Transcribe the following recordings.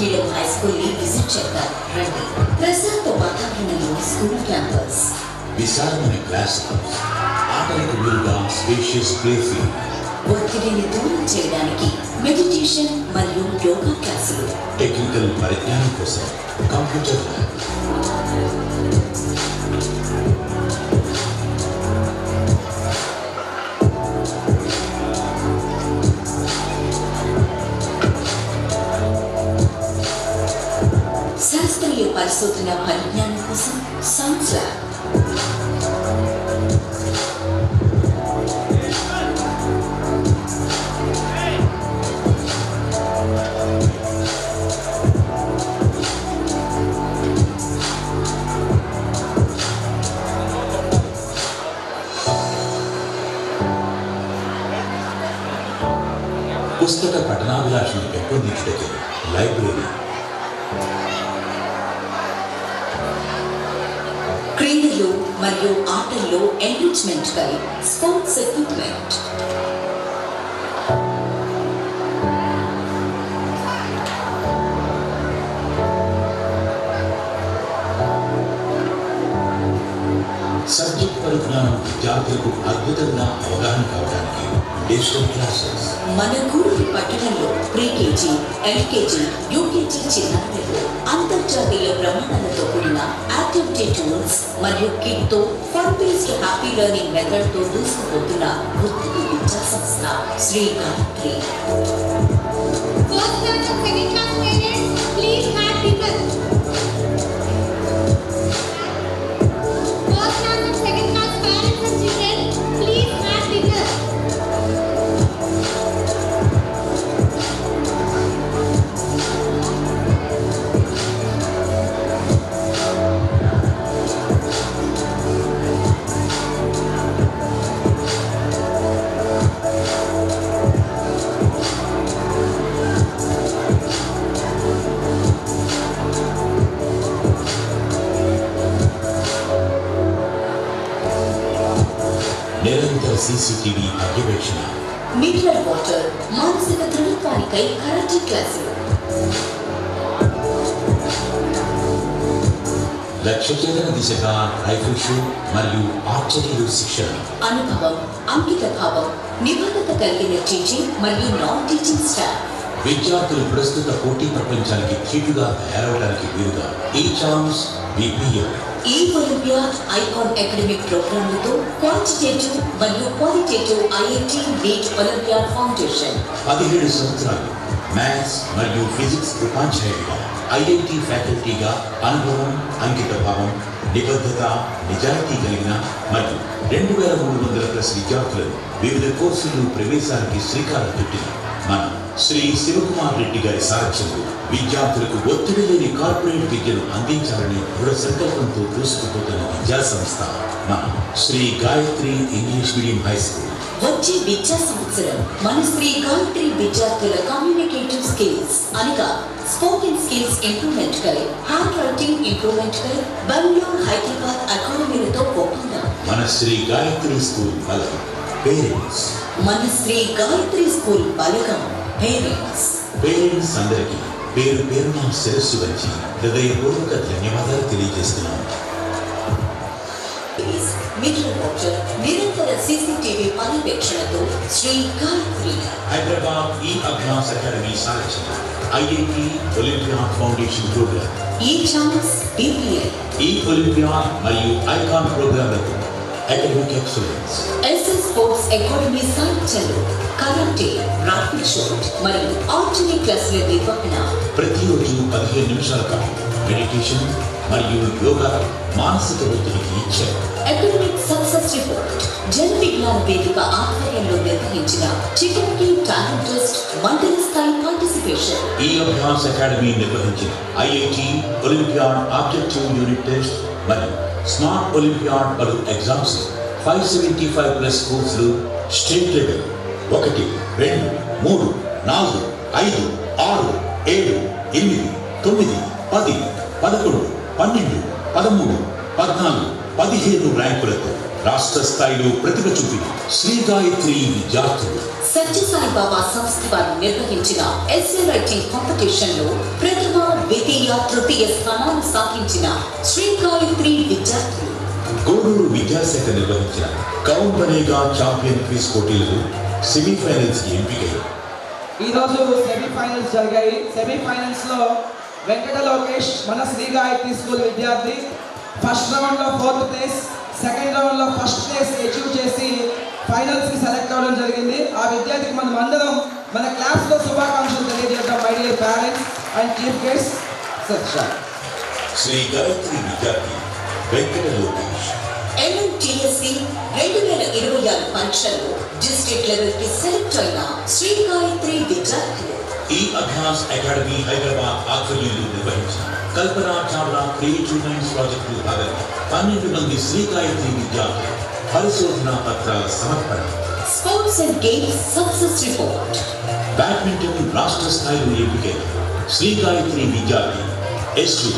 Medium high school ని visit చేద్దాం రండి. ప్రశాంత వాతావరణంలో స్కూల్ క్యాంపస్, విశాలమైన క్లాస్ రూమ్స్, ఆటలకు వీలుగా స్పేషియస్ ప్లే ఫీల్డ్, ఒత్తిడిని దూరం చేయడానికి మెడిటేషన్ మరియు యోగా క్లాసులు, టెక్నికల్ పరిజ్ఞానం కోసం కంప్యూటర్ ల్యాబ్, శాస్త్రీయ పరిశోధన పరిజ్ఞానం కోసం సైన్స్ ల్యాబ్, పుస్తక పఠనాభిలాషను పెంపొందించడానికి లైబ్రరీ, క్రీడలు మరియు ఆటల్లో ఎంరిచ్మెంట్ కై స్పోర్ట్స్ ఎక్విప్మెంట్, సబ్జెక్ట్ పరిజ్ఞానం విద్యార్థులకు అద్భుతంగా అవగాహన కావడానికి డిజిటల్ క్లాసెస్. మన గూడూరు పట్టణంలో ప్రీకేజీ, ఎల్కేజీ, యూకేజీ చిన్నారులకు అంతర్జాతీయ ప్రమాణాలతో కూడిన యాక్టివిటీ టూల్స్ మరియు కిట్ తో fun based happy learning method తో దూసుకుపోతున్న గుర్తింపు విద్యా సంస్థ శ్రీ గాయత్రి. నిరంతర సీసీటీవీ పర్యవేక్షణ, మినరల్ వాటర్, మానసిక దృఢత్వానికై కరాటే క్లాసులు, లక్ష్య చేతన దిశగా రైఫిల్ షూట్ మరియు ఆర్చరీలో శిక్షణ, అనుభవం, అంకిత భావం, నిబద్ధత కలిగిన టీచింగ్ మరియు నాన్ టీచింగ్ స్టాఫ్. విద్యార్థులు ప్రస్తుత పోటీ ప్రపంచానికి ధీటుగా తయారవడానికి వీలుగా ఈ ఛాన్స్ BPL, ఈ ఒలింపియాడ్ ఐకాన్ అకాడమిక్ ప్రోగ్రాంలతో క్వాంటిటేటివ్ మరియు qualitative IIT NEET Olympiad foundation. 17 సంవత్సరాలు మ్యాథ్స్ మరియు ఫిజిక్స్ ఉపాధ్యాయుడిగా, IIT ఫ్యాకల్టీగా అనుభవం, అంకిత భావం, నిబద్ధత, నిజాయితీ కలిగిన మరియు 2300+ విద్యార్థులను వివిధ కోర్సులు ప్రవేశానికి శ్రీకారం చుట్టిన మన శ్రీ శివకుమార్ రెడ్డి గారి సారథ్యంలో విద్యార్థులకు ఒత్తిడి లేని కార్పొరేట్ విద్యను అందించాలని దృఢ సంకల్పంతో దూసుకుపోతున్న విద్యా సంస్థ మన Shri Gayatri English medium high school. వచ్చే విద్యా సంవత్సరం మన శ్రీ గాయత్రి విద్యార్థుల కమ్యూనికేటివ్ స్కిల్స్ అనగా స్పోకెన్ స్కిల్స్ ఇంప్రూవ్మెంట్ కై, హ్యాండ్ రైటింగ్ ఇంప్రూవ్మెంట్ కై బెంగళూరు, హైదరాబాద్ అకాడమీలతో ఒప్పందం. మన శ్రీ గాయత్రి స్కూల్ బలం పేరెంట్స్. మన శ్రీ గాయత్రి స్కూల్ బలగం పేరెంట్స్. పేరెంట్స్ అందరికీ పేరు పేరున శిరస్సు వచ్చి హృదయపూర్వక ధన్యవాదాలు తెలియజేస్తున్నాం. మినరల్ వాటర్, నిరంతర CCTV పర్యవేక్షణతో శ్రీ గాయత్రి. హైదరాబాద్ ఈ అభ్యాస్ అకాడమీ సారథ్యం IIT ఒలింపియాడ్ ఫౌండేషన్ ప్రోగ్రామ్, ఈ ఛాన్స్ BPL, ఈ ఒలింపియాడ్ మరియు ఐకాన్ ప్రోగ్రాంలకు academic excellence, SS sports academy సారథ్యంలో కరాటే, రాఫిల్ షూట్ మరియు ఆర్చరీ క్లాసుల నిర్వహణ. ప్రతిరోజు 15 నిమిషాల పాటు మెడిటేషన్ మరియు యోగా మానసిక ఒత్తిడికి check. Academic success report Jana Vignana వేదిక ఆధ్వర్యంలో నిర్వహించిన చికాగో టాలెంట్ టెస్ట్ మండల స్థాయి పార్టిసిపేషన్. ఈ అభ్యాస్ అకాడమీ నిర్వహించిన IIT olympiad objective unit test మరియు స్మార్ట్ ఒలింపియాడ్ పలు ఎగ్జామ్స్ 575+ కోర్సులు స్టేట్ లెవెల్ 1, 2, 3, 4, 5, 6, 7, 8, 9, 10, 11, 12, 13, 14, 15 ర్యాంకులతో రాష్ట్ర స్థాయిలో ప్రతిభ చూపిన శ్రీ గాయత్రి విద్యార్థులు. సత్యసాయి బాబా సంస్థ వారు నిర్వహించిన ఎస్ఏ రైటింగ్ కాంపిటీషన్ లో ప్రథమ తృతీయ స్థానాన్ని సాధించిన శ్రీ గాయత్రి విద్యార్థులు. గూడూరు విద్యాశాఖ నిర్వహించిన కౌన్ బనేగా ఛాంపియన్ క్విజ్ పోటీలలో సెమీఫైనల్స్ కి ఎంపికయ్యారు. ఈ రోజు సెమీఫైనల్స్ జరిగాయి. సెమీఫైనల్స్ లో వెంకట లోకేష్ మన శ్రీ గాయత్రి స్కూల్ విద్యార్థి ఫస్ట్ రౌండ్ లో 4th ప్లేస్, సెకండ్ రౌండ్ లో ఫస్ట్ ప్లేస్ అచీవ్ చేసి ఫైనల్స్ కి సెలెక్ట్ అవ్వడం జరిగింది. ఆ విద్యార్థికి మనం అందరం మన క్లాస్ లో శుభాకాంక్షలు తెలియజేద్దాం. My dear parents and chief guest Satya. Shri Gayatri విద్యార్థి వెంకట లోకేష్ NMTSC 2026 పరీక్షల్లో డిస్ట్రిక్ట్ లెవెల్ కి సెలెక్ట్ అయిన శ్రీ గాయత్రి విద్యార్థులు. ఈ అభ్యాస్ అకాడమీ హైదరాబాద్ ఆధ్వర్యంలో నిర్వహించిన Kalpana Chawla creative minds project భాగంగా 12 మంది శ్రీ గాయత్రి విద్యార్థులు పరిశోధనా పత్రాల సమర్పణ. Sports and games success report. Badminton రాష్ట్ర స్థాయిలో ఎంపికైన శ్రీ గాయత్రి విద్యార్థి ఎస్టు.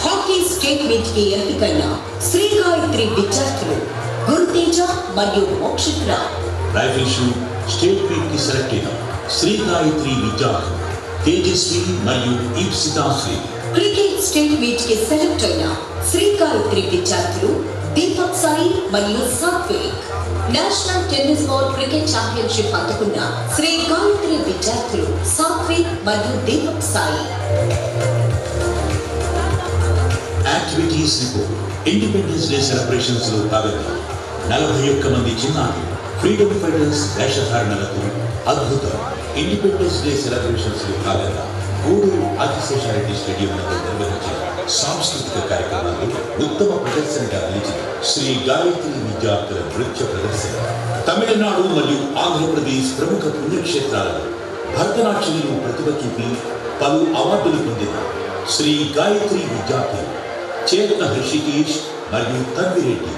హాకీ స్టేట్ మీట్ కి ఎంపికైన శ్రీ గాయత్రి విద్యార్థులు గురుతేజ మరియు Mokshith Rao. Rifle shoot state meet కి సెలెక్ట్ అయిన శ్రీ గాయత్రి విద్యార్థులు తేజస్వి మరియు ఈప్సితాశ్రీ. క్రికెట్ స్టేట్ మీట్ కి సెలెక్ట్ అయిన శ్రీ గాయత్రి విద్యార్థులు దీపక్ సాయి మరియు Sathvik. National tennis ball cricket championship అందుకున్న శ్రీ గాయత్రి విద్యార్థులు సాత్విక్ మరియు Deepak Sai. Activities report. Independence day celebrations లో భాగంగా 41 మంది చిన్నారులు ఫ్రీడమ్ ఫైటర్స్ వేషధారణలతో అద్భుతం. ఇండిపెండెన్స్ డే సెలబ్రేషన్స్ లో భాగంగా గూడూరు ఆదిశేషారెడ్డి స్టేడియం వద్ద నిర్వహించిన సాంస్కృతిక కార్యక్రమాల్లో ఉత్తమ ప్రదర్శనగా నిలిచిన శ్రీ గాయత్రి విద్యార్థుల నృత్య ప్రదర్శన. తమిళనాడు మరియు ఆంధ్రప్రదేశ్ ప్రముఖ పుణ్యక్షేత్రాలలో భరతనాట్యంలో ప్రతిభ చూపి పలు అవార్డులు పొందిన శ్రీ గాయత్రి విద్యార్థులు చేతన హృషికేష్ మరియు తన్విరెడ్డి.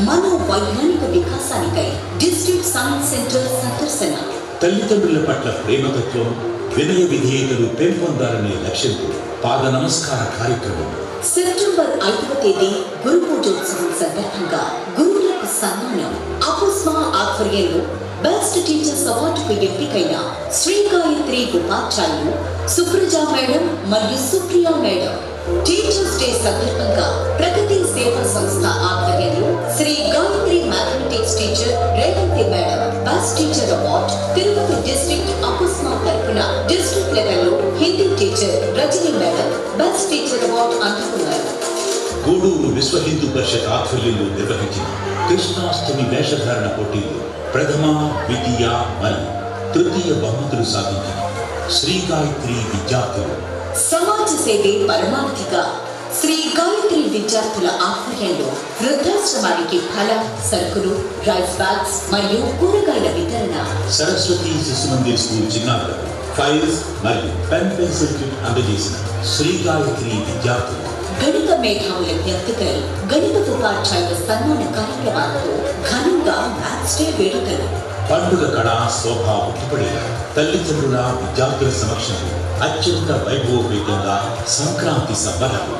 మనోవైజ్ఞానిక వికాసానికై డిస్ట్రిక్ట్ సైన్స్ సెంటర్ సందర్శన. తల్లిదండ్రుల పట్ల ప్రేమతత్వం, వినయ విధేయతలు పెంపొందాలనే లక్ష్యంతో పాద నమస్కార కార్యక్రమం. సెప్టెంబర్ 5వ తేదీ గురు పూజోత్సవం సందర్భంగా గురువులకు సన్మానం. అపుస్మా ఆధ్వర్యంలో బెస్ట్ టీచర్స్ అవార్డుకు ఎంపికైన శ్రీ గాయత్రి ఉపాధ్యాయులు సుప్రజా మేడం మరియు సుప్రియా మేడం. టీచర్స్ డే సందర్భంగా ప్రగతి సేవా సంస్థ ఆధ్వర్యంలో Shri Gayatri mathematics teacher Revanthi madam best teacher award. Tirupati district APUSMA తరఫున డిస్ట్రిక్ట్ లెవెల్లో Hindi teacher Rajani madam best teacher award అందుకున్నారు. గూడూరు విశ్వ హిందూ పరిషత్ ఆధ్వర్యంలో నిర్వహించిన కృష్ణాష్టమి వేషధారణ పోటీల్లో ప్రథమ, ద్వితీయ మరియు తృతీయ బహుమతులు సాధించిన శ్రీ గాయత్రి విద్యార్థులు. సమాజ సేవే పరమావధిగా శ్రీ గాయత్రి విద్యార్థుల ఆధ్వర్యంలో వృద్ధాశ్రమానికి ఫల, సరుకులు, రైస్ బ్యాగ్స్ మరియు కూరగాయల వితరణ. సరస్వతి శిశు మందిర్ స్కూల్ చిన్నారులకు ఫైల్స్ మరియు పెన్ పెన్సిల్ కిట్ అందజేసిన శ్రీ గాయత్రి విద్యార్థులు. గణిత మేధావుల వ్యక్తికై గణిత ఉపాధ్యాయుల సన్మాన కార్యక్రమాలతో ఘనంగా మ్యాథ్స్ డే వేడుకలు. పండుగ కళ శోభ ఉట్టుపడేలా తల్లిదండ్రుల విద్యార్థుల సమక్షంలో అత్యంత వైభవపేతంగా సంక్రాంతి సంబరాలు.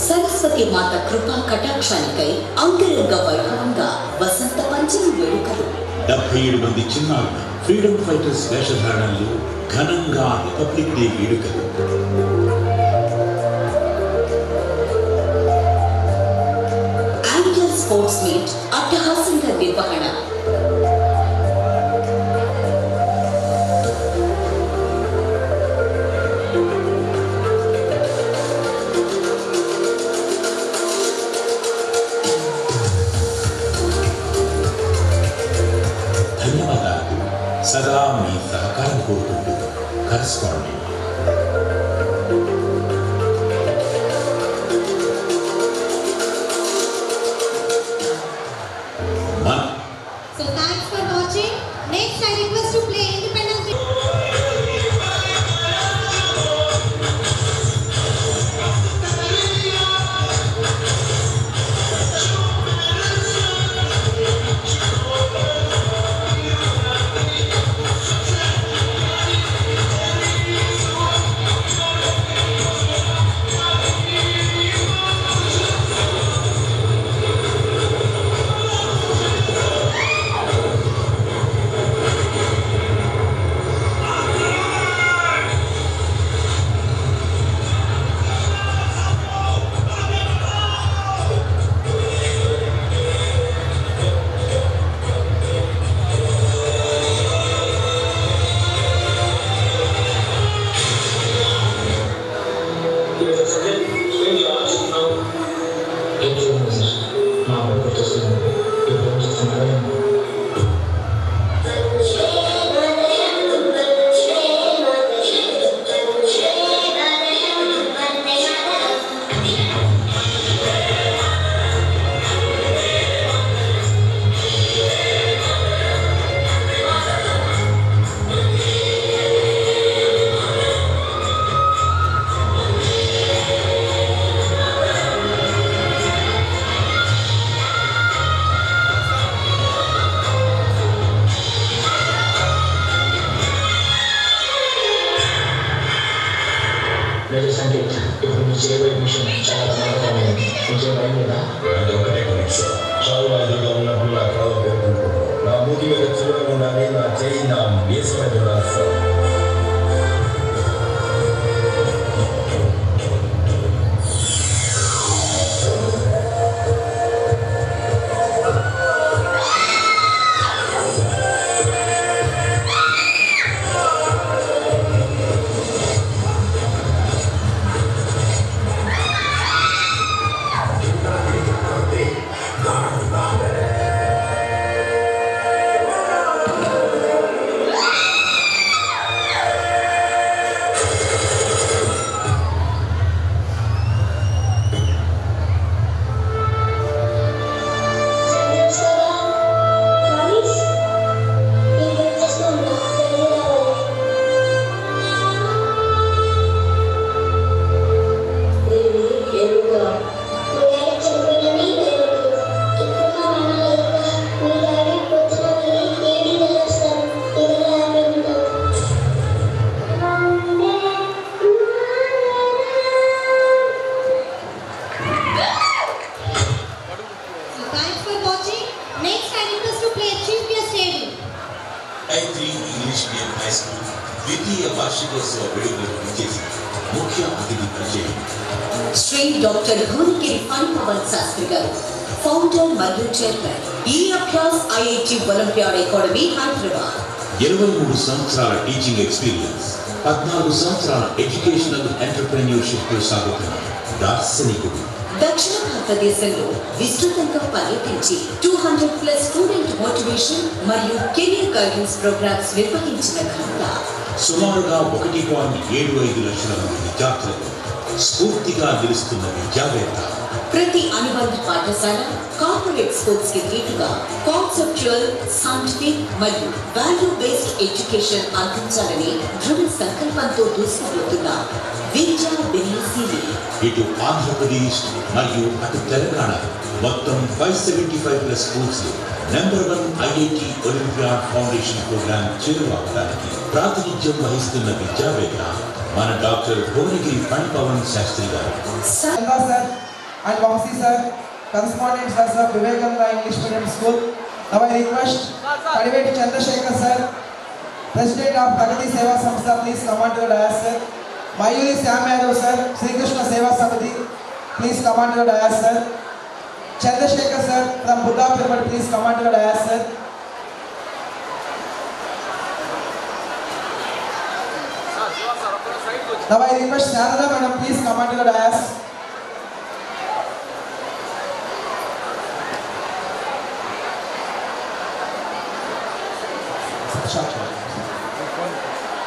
సరస్వతి మాత కృపా కటాక్షానికై అంగరంగ వైభవంగా వసంత పంచమి వేడుకలు. 77 మంది చిన్నారుల ఫ్రీడమ్ ఫైటర్స్ వేషధారణలో ఘనంగా రిపబ్లిక్ డే వేడుకలు. యాంగిల్ స్పోర్ట్స్ మీట్ అట్టహాసంగా నిర్వహణ. ధన్యవాదాలు. సదా మీ సహకారం కోరుకుంటూ correspondent. So thanks for watching. Next, I request to play Independence Day. చాలా ఎదురుగా ఉన్నప్పుడు నా కాలు పేర్కొంటున్నాను. నా మూతి మీద చిరునవ్వు ఉండాలి, నా చేయి నా మీస మీద రాస్తాను. ద్వితీయ వార్షికోత్సవ వేడుకలకు విచ్చేసి ముఖ్య అతిథి పరిచయం శ్రీ డాక్టర్ భువనగిరి పవన్ శాస్త్రి గారు, ఫౌండర్ మరియు చైర్మన్, ఈ Abhyas IIT olympiad academy Hyderabad. 23 సంవత్సరాల టీచింగ్ ఎక్స్పీరియన్స్, 14 సంవత్సరాల ఎడ్యుకేషనల్ ఎంటర్‌ప్రెన్యూర్‌షిప్ తో సాగుతున్న దార్శనికుడు. దక్షిణ భారతదేశంలో విస్తృతంగా పర్యటించి 200+ స్టూడెంట్ మోటివేషన్ మరియు కెరీర్ గైడెన్స్ ప్రోగ్రామ్స్ నిర్వహించిన ఘనత. సుమారుగా 1.75 లక్షల మంది విద్యార్థులకు స్ఫూర్తిగా నిలుస్తున్న విద్యావేత్త. ప్రతి అనుబంధ పాఠశాల కార్పొరేట్ స్కూల్స్ కి దీటుగా కాన్సెప్చువల్, సైంటిఫిక్ మరియు వాల్యూ బేస్డ్ ఎడ్యుకేషన్ అందించాలని దృఢ సంకల్పంతో దూసుకుపోతున్న విద్యా వినయశీలి. ఇటు ఆంధ్రప్రదేశ్ మరియు అటు తెలంగాణ మొత్తం 575+ schools #1 IIT olympiad foundation program చేరువవడానికి ప్రాతినిధ్యం వహిస్తున్న విద్యావేత్త మన డాక్టర్ భువనగిరి పవన్ శాస్త్రి గారు. And Vamsi sir, correspondent sir of Vivekananda English Medium School. Now I request Kadiveti Chandrasekhar sir, President of Pragati Seva Samstha, please come on to the dais sir. Mayuri Sam Yadav sir, Sri Krishna Seva Samiti, please come on to the dais sir. Chandrasekhar sir from Buddha Pyramid, please come on to the dais sir. Now I request Sarada madam, please come on to the dais.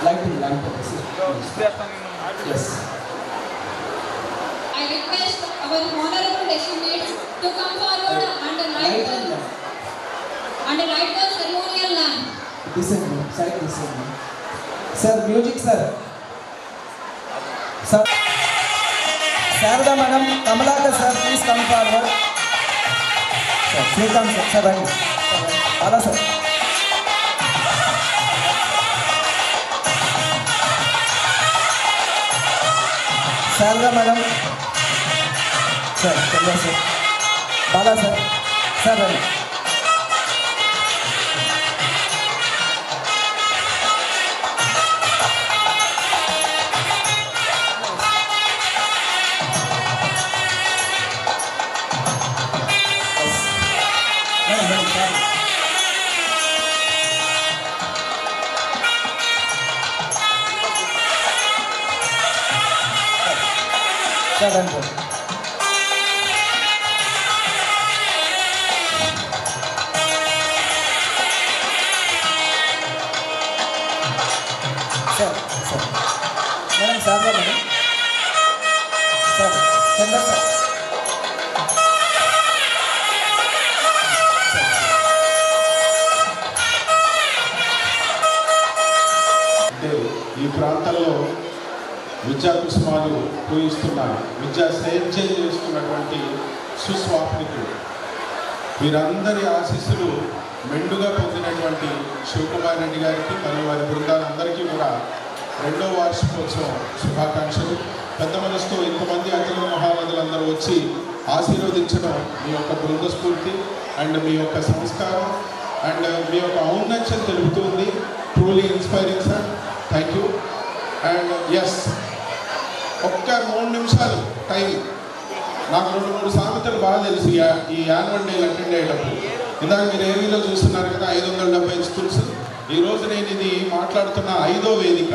Lighting. Yes. I request our honorable designates to come forward and light the ceremonial lamp. తీసేయండి side తీసేయండి sir. Music sir. Sir Sharada madam, Kamalakar sir please come forward. Sir Srikanth sir, sir రండి. అలా sir. Sharada madam sir, Chandra sir, Bala sir, sir రండి. Sir రండి. Sir sir madam, sir madam, sir Chandra sir. అంటే ఈ ప్రాంతంలో విద్యా కుసుమాలు పూయిస్తున్న, విద్యా సేద్యం చేస్తున్నటువంటి సుస్వాప్నికులు, వీరందరి ఆశీస్సులు మెండుగా పొందినటువంటి శివకుమార్ రెడ్డి గారికి మరియు వారి బృందాలందరికీ కూడా 2వ వార్షికోత్సవం శుభాకాంక్షలు. పెద్ద మనసుతో ఇంతమంది అతిథుల మహారథులందరూ వచ్చి ఆశీర్వదించడం మీ యొక్క బృంద స్ఫూర్తి అండ్ మీ యొక్క సంస్కారం అండ్ మీ యొక్క ఔన్నత్యం తెలుపుతుంది. Truly inspiring sir, thank you. And yes, ఒక్క 3 నిమిషాలు టైం. నాకు 2-3 సామెతలు బాగా తెలుసు ఈ యాన్యువల్ డేలు అటెండ్ అయ్యేటప్పుడు. ఇందాక మీరు ఏవీలో చూస్తున్నారు కదా 570 స్కూల్స్. ఈరోజు నేను ఇది మాట్లాడుతున్న 5వ వేదిక,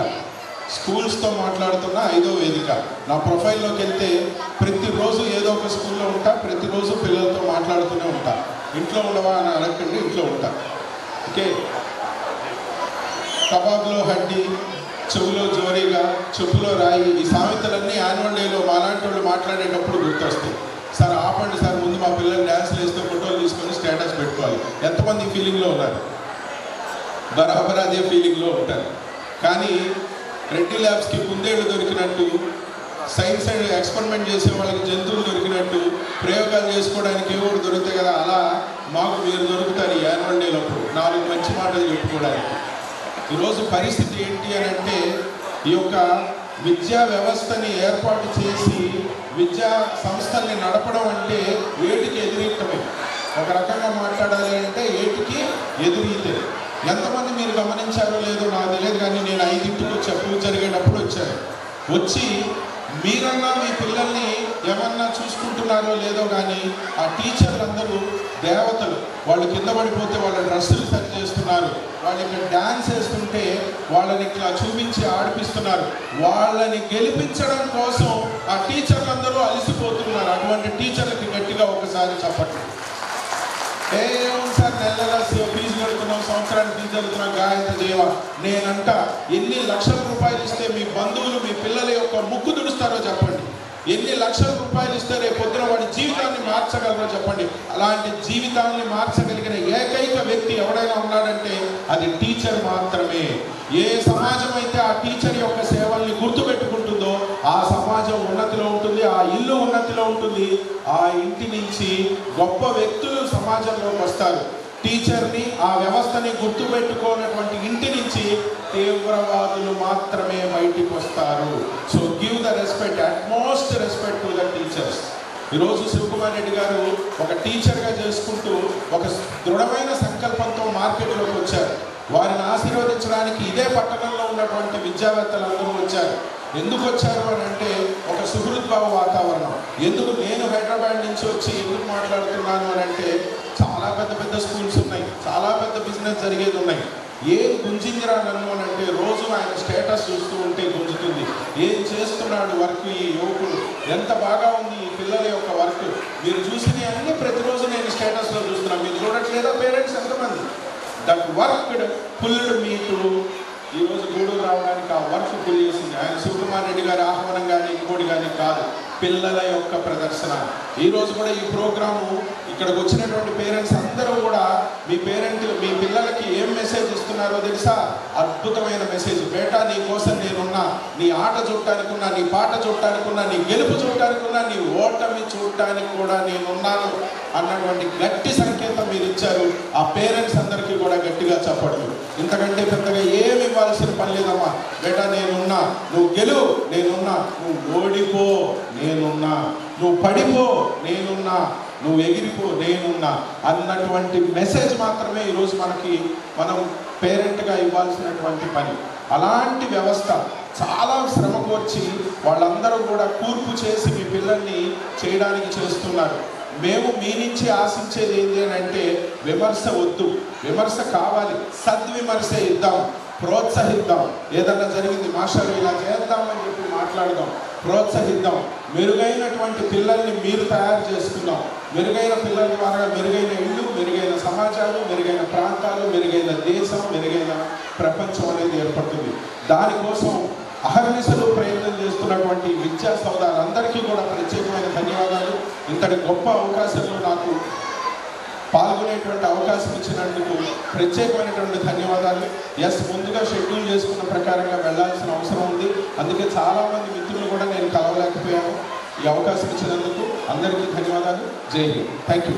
స్కూల్స్తో మాట్లాడుతున్న 5వ వేదిక. నా ప్రొఫైల్లోకి వెళ్తే ప్రతిరోజు ఏదో ఒక స్కూల్లో ఉంటా, ప్రతిరోజు పిల్లలతో మాట్లాడుతూనే ఉంటా. ఇంట్లో ఉండవా అని అడగండి, ఇంట్లో ఉంటా. ఓకే, కబాబ్లో హడ్డీ, చెవులో జోరీగా, చెప్పులో రాయి, ఈ సామెతలన్నీ యాన్యువల్ డేలో మాలాంటి వాళ్ళు మాట్లాడేటప్పుడు గుర్తొస్తాయి. సార్ ఆపండి సార్, ముందు మా పిల్లలు డ్యాన్స్లు వేస్తే ఫోటోలు తీసుకొని స్టేటస్ పెట్టుకోవాలి. ఎంతమంది ఈ ఫీలింగ్లో ఉన్నారు? బరాబర్ అదే ఫీలింగ్లో ఉంటారు. కానీ రెడ్డి ల్యాబ్స్కి కుందేళ్ళు దొరికినట్టు, సైన్స్ అండ్ ఎక్స్పెరిమెంట్ చేసే వాళ్ళకి జంతువులు దొరికినట్టు, ప్రయోగాలు చేసుకోవడానికి ఏవో దొరుకుతాయి కదా, అలా మాకు మీరు దొరుకుతారు ఈ యాన్యువల్ డేలప్పుడు 4 మంచి మాటలు చెప్పుకోవడానికి. ఈరోజు పరిస్థితి ఏంటి అని అంటే, ఈ యొక్క విద్యా వ్యవస్థని ఏర్పాటు చేసి విద్యా సంస్థల్ని నడపడం అంటే ఏటికి ఎదురీయటమే. ఒక రకంగా మాట్లాడాలి అంటే ఏటికి ఎదురీతే. ఎంతమంది మీరు గమనించారో లేదో నాకు తెలియదు, కానీ నేను 5ంటికి వచ్చా, పూజ జరిగేటప్పుడు వచ్చాను. వచ్చి మీరన్నా మీ పిల్లల్ని ఏమన్నా చూసుకుంటున్నారో లేదో కానీ ఆ టీచర్లందరూ దేవతలు. వాళ్ళు కింద పడిపోతే వాళ్ళ డ్రెస్సులు సరి చేస్తున్నారు, వాళ్ళు ఇక్కడ డ్యాన్స్ వేస్తుంటే వాళ్ళని ఇట్లా చూపించి ఆడిపిస్తున్నారు. వాళ్ళని గెలిపించడం కోసం ఆ టీచర్లందరూ అలసిపోతున్నారు. అటువంటి టీచర్లకి గట్టిగా ఒకసారి చెప్పండి. ఏముంది సార్, నెల ఫీజు కడుతున్నాం, సంవత్సరానికి ఫీజు కడుతున్నాం, గాయంత చేయవా. నేనంట ఎన్ని లక్షల రూపాయలు ఇస్తే మీ బంధువులు మీ పిల్లల యొక్క ముక్కు తుడుస్తారో చెప్పండి. ఎన్ని లక్షల రూపాయలు ఇస్తే రేపు పొద్దున వాడి జీవితాన్ని మార్చగలరో చెప్పండి. అలాంటి జీవితాన్ని మార్చగలిగిన ఏకైక వ్యక్తి ఎవడైనా ఉన్నాడంటే అది టీచర్ మాత్రమే. ఏ సమాజం అయితే ఆ టీచర్ యొక్క సేవల్ని గుర్తుపెట్టుకుంటుందో ఆ సమాజం ఉన్నతిలో ఉంటుంది, ఆ ఇల్లు ఉన్నతిలో ఉంటుంది. ఆ ఇంటి నుంచి గొప్ప వ్యక్తులు సమాజంలోకి వస్తారు. టీచర్ని, ఆ వ్యవస్థని గుర్తుపెట్టుకోనటువంటి ఇంటి నుంచి తీవ్రవాదులు మాత్రమే బయటికి వస్తారు. So give the respect, utmost respect to the teachers. ఈరోజు శివకుమార్ రెడ్డి గారు ఒక టీచర్గా చేసుకుంటూ ఒక దృఢమైన సంకల్పంతో మార్కెట్లోకి వచ్చారు. వారిని ఆశీర్వదించడానికి ఇదే పట్టణంలో ఉన్నటువంటి విద్యావేత్తలందరూ వచ్చారు. ఎందుకు వచ్చారు అని అంటే ఒక సుహృద్భావ వాతావరణం. ఎందుకు నేను హైదరాబాద్ నుంచి వచ్చి ఎందుకు మాట్లాడుతున్నాను అని అంటే, చాలా పెద్ద పెద్ద స్కూల్స్ ఉన్నాయి, చాలా పెద్ద బిజినెస్ జరిగేది ఉన్నాయి. ఏం గుంజిందిరా నన్ను అని అంటే, రోజు ఆయన స్టేటస్ చూస్తూ ఉంటే గుంజుతుంది. ఏం చేస్తున్నాడు వర్క్ ఈ యువకుడు, ఎంత బాగా ఉంది ఈ పిల్లల యొక్క వర్క్. మీరు చూసినవి అన్నీ ప్రతిరోజు నేను స్టేటస్లో చూస్తున్నాను. మీరు చూడట్లేదా పేరెంట్స్ ఎంతమంది? That work pulled me to ఈరోజు గూడూరు రావడానికి. ఆ వర్క్ పుల్ చేసింది ఆయన శివకుమార్ రెడ్డి గారి ఆహ్వానం కానీ ఇంకోటి కానీ కాదు, పిల్లల యొక్క ప్రదర్శన. ఈరోజు కూడా ఈ ప్రోగ్రాము ఇక్కడికి వచ్చినటువంటి పేరెంట్స్ అందరూ కూడా మీ పిల్లలకి ఏం మెసేజ్ ఇస్తున్నారు చెప్తున్నారో తెలుసా? అద్భుతమైన మెసేజ్. బేటా నీ కోసం నేనున్నా, నీ ఆట చూడటానికి ఉన్నా, నీ పాట చూడటానికి ఉన్నా, నీ గెలుపు చూడటానికి ఉన్నా, నీ ఓటమి చూడటానికి కూడా నేనున్నాను అన్నటువంటి గట్టి సంకేతం మీరు ఇచ్చారు. ఆ పేరెంట్స్ అందరికీ కూడా గట్టిగా చెప్పండి. ఇంతకంటే పెద్దగా ఏమి ఇవ్వాల్సిన పని లేదమ్మా. బేటా నేనున్నా, నువ్వు గెలువు నేనున్నా, నువ్వు ఓడిపో నేనున్నా, నువ్వు పడిపో నేనున్నా, నువ్వు ఎగిరిపో నేనున్నా అన్నటువంటి మెసేజ్ మాత్రమే ఈరోజు మనం పేరెంట్గా ఇవ్వాల్సినటువంటి పని. అలాంటి వ్యవస్థ చాలా శ్రమ కోర్చి వాళ్ళందరూ కూడా కూర్పు చేసి మీ పిల్లల్ని చేయడానికి చేస్తున్నారు. మేము మీ నుంచి ఆశించేది ఏంటి అని అంటే విమర్శ వద్దు, విమర్శ కావాలి, సద్విమర్శ ఇద్దాం, ప్రోత్సహిద్దాం. ఏదన్నా జరిగింది మాస్టర్ ఇలా చేద్దామని చెప్పి మాట్లాడదాం, ప్రోత్సహిద్దాం. మెరుగైనటువంటి పిల్లల్ని మీరు తయారు చేసుకుందాం. మెరుగైన పిల్లల ద్వారా మెరుగైన ఇళ్ళు, మెరుగైన సమాజాలు, మెరుగైన ప్రాంతాలు, మెరుగైన దేశం, మెరుగైన ప్రపంచం అనేది ఏర్పడుతుంది. దానికోసం అహర్నిశలు ప్రయత్నం చేస్తున్నటువంటి విద్యా సోదరులందరికీ కూడా ప్రత్యేకమైన ధన్యవాదాలు. ఇంతటి గొప్ప అవకాశంలో నాకు పాల్గొనేటువంటి అవకాశం ఇచ్చినందుకు ప్రత్యేకమైనటువంటి ధన్యవాదాలు. ముందుగా షెడ్యూల్ చేసుకున్న ప్రకారంగా వెళ్ళాల్సిన అవసరం ఉంది. అందుకే చాలామంది మిత్రులు కూడా నేను కలవలేకపోయాను. ఈ అవకాశం ఇచ్చినందుకు అందరికీ ధన్యవాదాలు. జై హింద్. Thank you.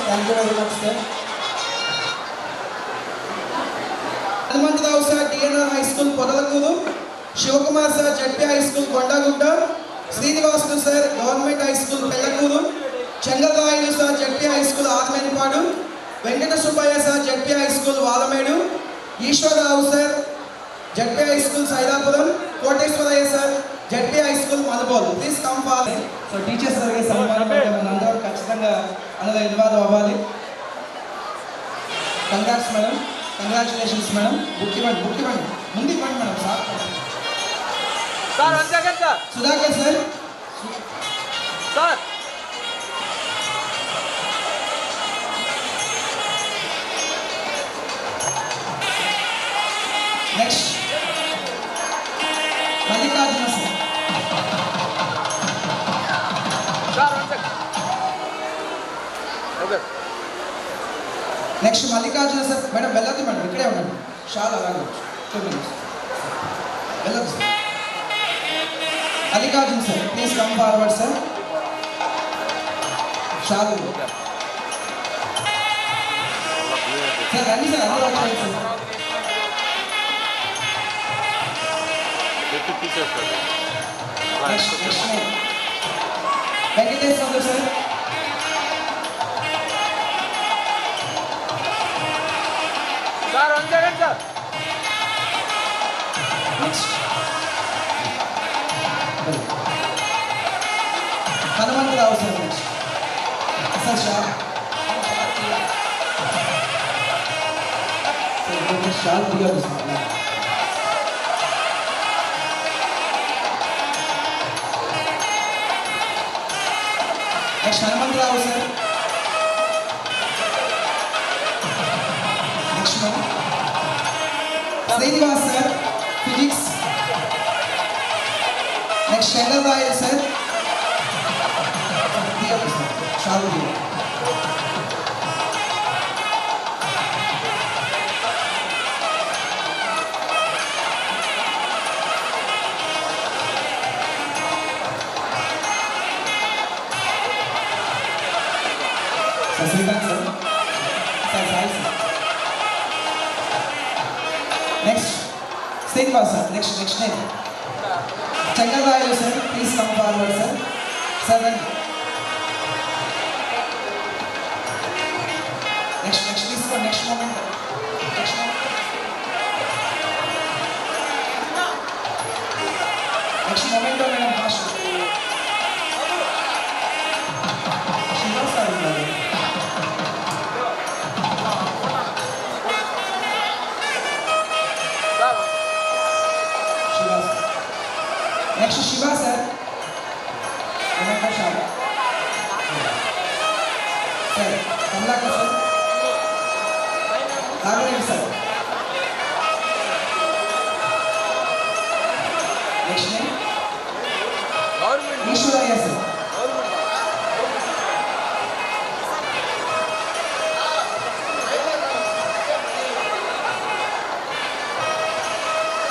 Thank you very much, sir. Hanumantharao sir DNR high school Podalakuru, Sivakumar sir ZP high school Kondagunta, Srinivasulu sir government high school Pellakuru, Chandrarayudu sir ZP high school Armenipadu, Venkata Subbaiah sir ZP high school Valamedu, Eswararao sir ZP high school Saidapuram, Koteswaraiah sir ZP high school Manubolu. Please come forward. So teachers జరిగే సన్మానం మనందరం ఖచ్చితంగా అందులో involve అవ్వాలి. Congrats madam, congratulations madam. Book ఇవ్వండి ముందు ఇవ్వండి madam. Sir Sudhakar sir next Mallikarjuna sir. Next Mallikarjuna sir. Madam వెళ్ళదు మేడం, ఇక్కడే ఉండండి. షాల్ అలాగే వెళ్ళదు sir. Mallikarjuna sir please come forward sir. Shawl sir రండి సార్, అందరూ వచ్చాయి sir. Next Venkateswara sir. Hanumantharao sir. Next sir shawl దిగారు sir. Next Hanumantharao sir. Next Srinivas sir physics. Next Chandrarayal sir. Shawl Srikanth sir. Sai sir. Next Srinivas sir. Next name Chandrarayalu sir. Please come forward sir. Sir రండి. Next తీసుకోండి. Next moment memento madam fast. Shiva sir ఉన్నారు. Shiva sir. Next Shiva sir. Memento shop. Sir Kamalakar sir. Raghavendra sir. Next name Eswaraiah sir.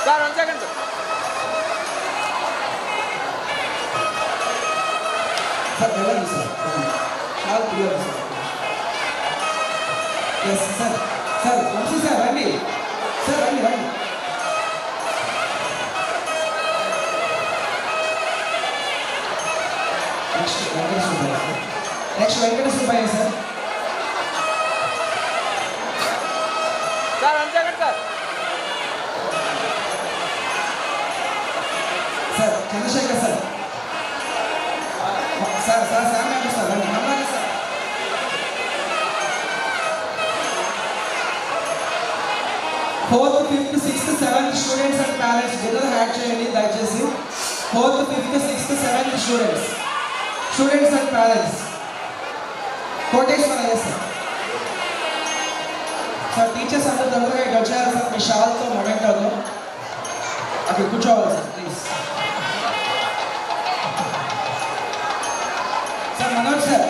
Sir 1 second sir. Sir వెళ్ళండి sir. చాలా clear sir. Yes sir. Sir Vamsi sir రండి. Sir రండి రండి. Next Venkata Subbaiah sir. Next Venkata Subbaiah sir. Sir 1 second sir. Sir Chandrasekhar sir. Sir sir sir sir రండి. Kamalakar sir. Fourth fifth sixth seventh students and parents dinner had చేయండి దయచేసి. Fourth fifth sixth seventh students and parents. Koteswaraiah sir. Sir teachers అందరూ తొందరగా ఇటు వచ్చారు sir. మీ షాల్తో మొమెంటోతో అక్కడ కూర్చోవాలి sir please. Sir Manoj sir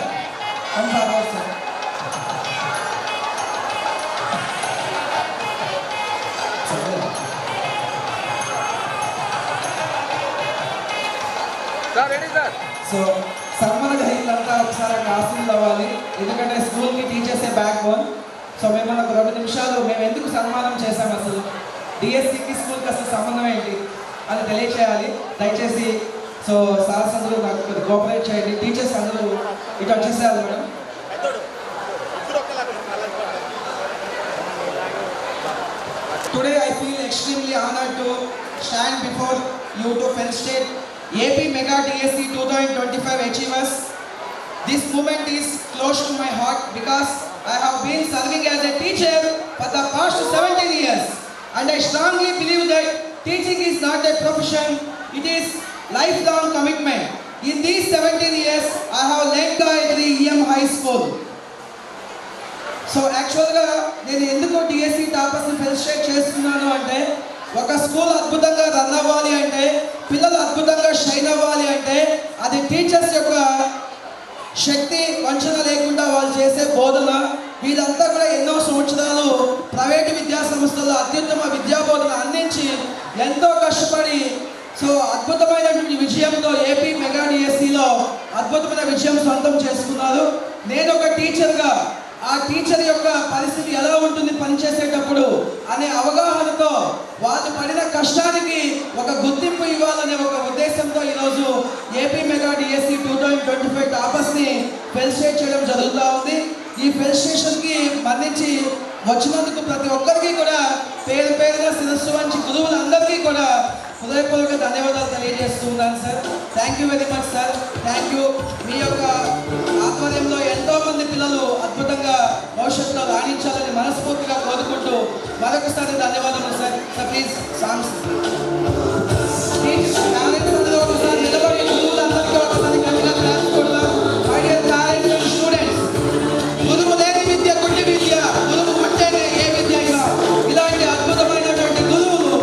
come forward sir. Sir ready sir. So సన్మాన గ్రహీతలంతా ఒకసారి అక్కడ ఆశీర్వాదాలు అవ్వాలి. ఎందుకంటే స్కూల్కి టీచర్సే బ్యాక్ బోన్. సో మేము ఒక 2 నిమిషాలు మేము ఎందుకు సన్మానం చేశాం, అసలు డిఎస్సికి స్కూల్కి అసలు సంబంధం ఏంటి అని తెలియచేయాలి దయచేసి. సో సార్స్ అందరూ నాకు కోఆపరేట్ చేయండి. టీచర్స్ అందరూ ఇటు వచ్చేసేయాలి madam. Today I feel extremely honored to stand before you to felicitate AP Mega DSC 2025 achievers. This moment is close to my heart because I have been serving as a teacher for the past 17 years and I strongly believe that teaching is not a profession, it is lifelong commitment. In these 17 years I have led Gayatri EM High School. So యాక్చువల్గా నేను ఎందుకు DSC టాపర్స్ని felicitate చేస్తున్నాను అంటే, ఒక school అద్భుతంగా run అవ్వాలి అంటే, పిల్లలు అద్భుతంగా షైన్ అవ్వాలి అంటే అది టీచర్స్ యొక్క శక్తి వంచన లేకుండా వాళ్ళు చేసే బోధన. వీళ్ళంతా కూడా ఎన్నో సంవత్సరాలు ప్రైవేటు విద్యా సంస్థల్లో అత్యుత్తమ విద్యాబోధన అందించి ఎంతో కష్టపడి సో అద్భుతమైనటువంటి విజయంతో ఏపీ మెగా డిఎస్సిలో అద్భుతమైన విజయం సొంతం చేసుకున్నారు. నేను ఒక టీచర్గా ఆ టీచర్ యొక్క పరిస్థితి ఎలా ఉంటుంది పనిచేసేటప్పుడు అనే అవగాహనతో వాళ్ళు పడిన కష్టానికి ఒక గుర్తింపు ఇవ్వాలనే ఒక ఉద్దేశంతో ఈరోజు ఏపీ మెగా డిఎస్సి 2025 టాపర్స్ని ఫెలిసిటేట్ చేయడం జరుగుతూ ఉంది. ఈ ఫెలిసిటేషన్కి మన్నించి వచ్చినందుకు ప్రతి ఒక్కరికి కూడా పేరు పేరుగా శిరస్సు వంచి గురువులందరికీ కూడా హృదయపూర్వక ధన్యవాదాలు తెలియజేస్తున్నాను sir. Thank you very much sir. Thank you. మీ యొక్క ఆధ్వర్యంలో ఎంతోమంది పిల్లలు అద్భుతంగా భవిష్యత్తులో రాణించాలని మనస్ఫూర్తిగా కోరుకుంటూ మరొకసారి ధన్యవాదాలు సార్. సార్ ప్లీజ్ సాంగ్స్ ఒకసారి నిలబడి గురువులందరికీ ఒకసారి గట్టిగా క్లాస్ కొడదాం. మై డియర్ టాలెంటెడ్ స్టూడెంట్స్, గురువు లేని విద్య గుడ్డి విద్య, గురువు ఉంటేనే ఏ విద్య అయినా. ఇలాంటి అద్భుతమైనటువంటి గురువులు